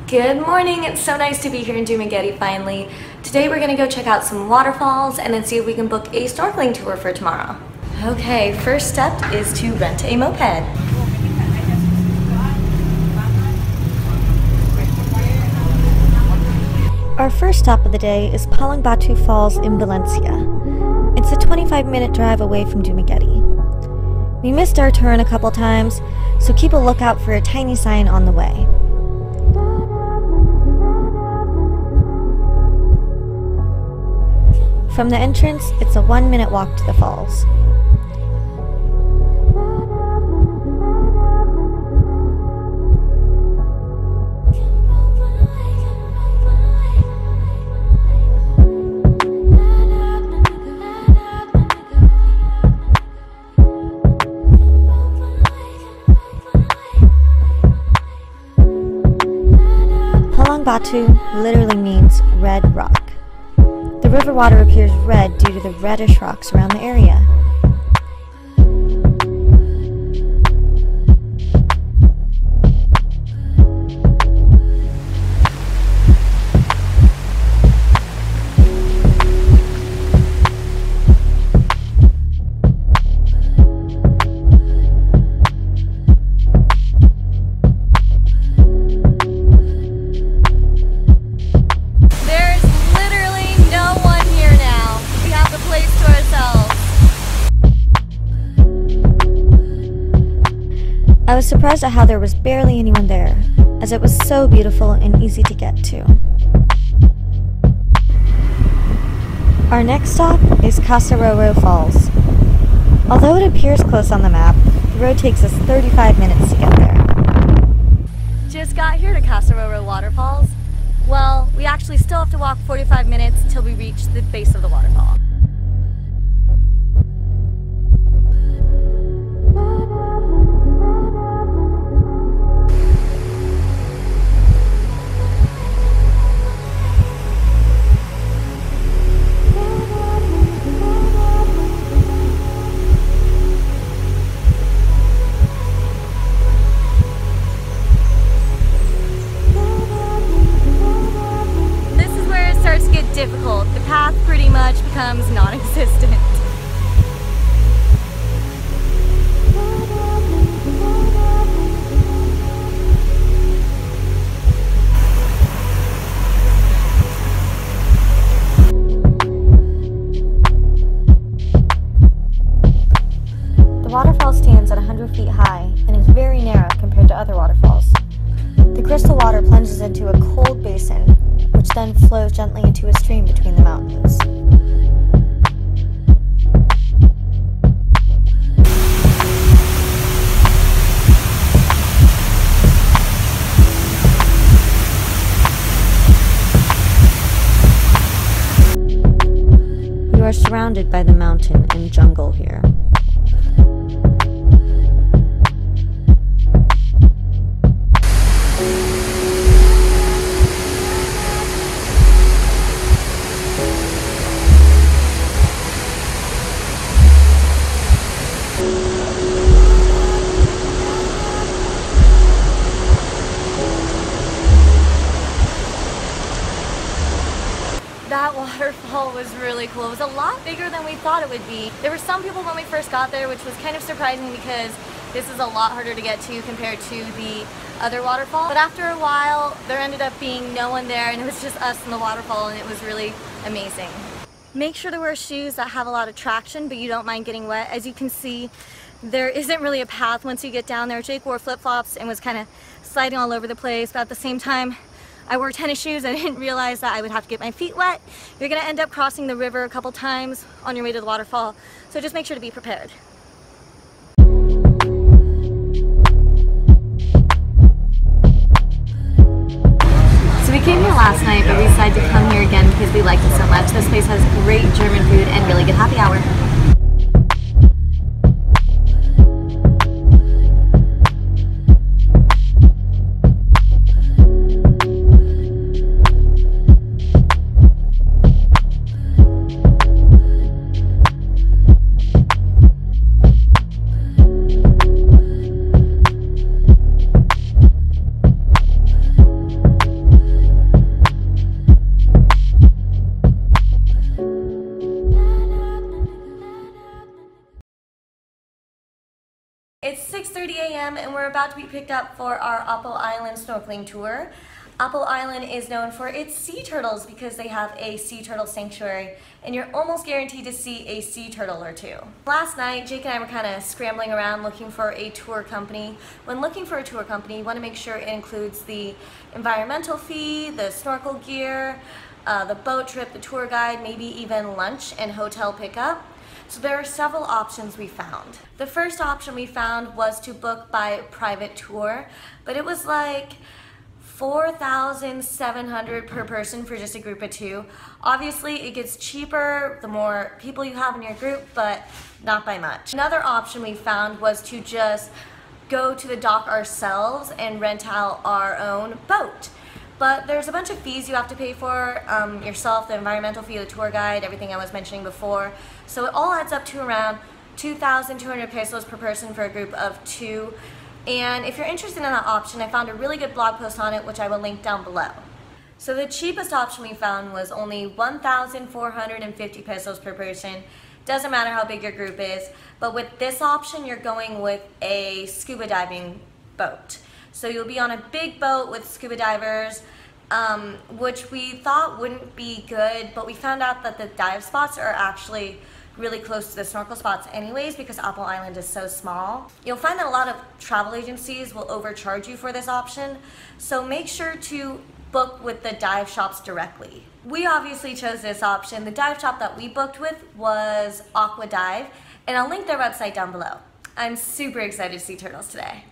Good morning, it's so nice to be here in Dumaguete finally. Today we're gonna go check out some waterfalls and then see if we can book a snorkeling tour for tomorrow. Okay, first step is to rent a moped. Our first stop of the day is Pulangbato Falls in Valencia. It's a 25-minute drive away from Dumaguete. We missed our turn a couple times, so keep a lookout for a tiny sign on the way. From the entrance, it's a 1-minute walk to the falls. Pulangbato literally means red rock. The river water appears red due to the reddish rocks around the area. I was surprised at how there was barely anyone there, as it was so beautiful and easy to get to. Our next stop is Casaroro Falls. Although it appears close on the map, the road takes us 35 minutes to get there. Just got here to Casaroro Waterfalls. Well, we actually still have to walk 45 minutes till we reach the base of the waterfall. Difficult. The path pretty much becomes non-existent. The waterfall stands at 100 feet high and is very narrow compared to other waterfalls. The crystal water plunges into a cold basin, which then flows gently into a stream between the mountains. You are surrounded by the mountain and jungle here. That waterfall was really cool. It was a lot bigger than we thought it would be. There were some people when we first got there, which was kind of surprising because this is a lot harder to get to compared to the other waterfall. But after a while, there ended up being no one there and it was just us and the waterfall, and it was really amazing. Make sure to wear shoes that have a lot of traction but you don't mind getting wet. As you can see, there isn't really a path once you get down there. Jake wore flip-flops and was kind of sliding all over the place, but at the same time, I wore tennis shoes. I didn't realize that I would have to get my feet wet. You're gonna end up crossing the river a couple times on your way to the waterfall, so just make sure to be prepared. So we came here last night, but we decided to come here again because we liked it so much. This place has great German food and really good happy hour. It's 6:30 a.m. and we're about to be picked up for our Apo Island snorkeling tour. Apo Island is known for its sea turtles because they have a sea turtle sanctuary and you're almost guaranteed to see a sea turtle or two. Last night, Jake and I were kind of scrambling around looking for a tour company. When looking for a tour company, you want to make sure it includes the environmental fee, the snorkel gear, the boat trip, the tour guide, maybe even lunch and hotel pickup. So there are several options we found. The first option we found was to book by private tour, but it was like $4,700 per person for just a group of two. Obviously, it gets cheaper the more people you have in your group, but not by much. Another option we found was to just go to the dock ourselves and rent out our own boat. But there's a bunch of fees you have to pay for yourself, the environmental fee, the tour guide, everything I was mentioning before. So it all adds up to around 2,200 pesos per person for a group of two. And if you're interested in that option, I found a really good blog post on it, which I will link down below. So the cheapest option we found was only 1,450 pesos per person. Doesn't matter how big your group is, but with this option, you're going with a scuba diving boat. So you'll be on a big boat with scuba divers, which we thought wouldn't be good, but we found out that the dive spots are actually really close to the snorkel spots anyways because Apo Island is so small. You'll find that a lot of travel agencies will overcharge you for this option, so make sure to book with the dive shops directly. We obviously chose this option. The dive shop that we booked with was Aqua Dive, and I'll link their website down below. I'm super excited to see turtles today.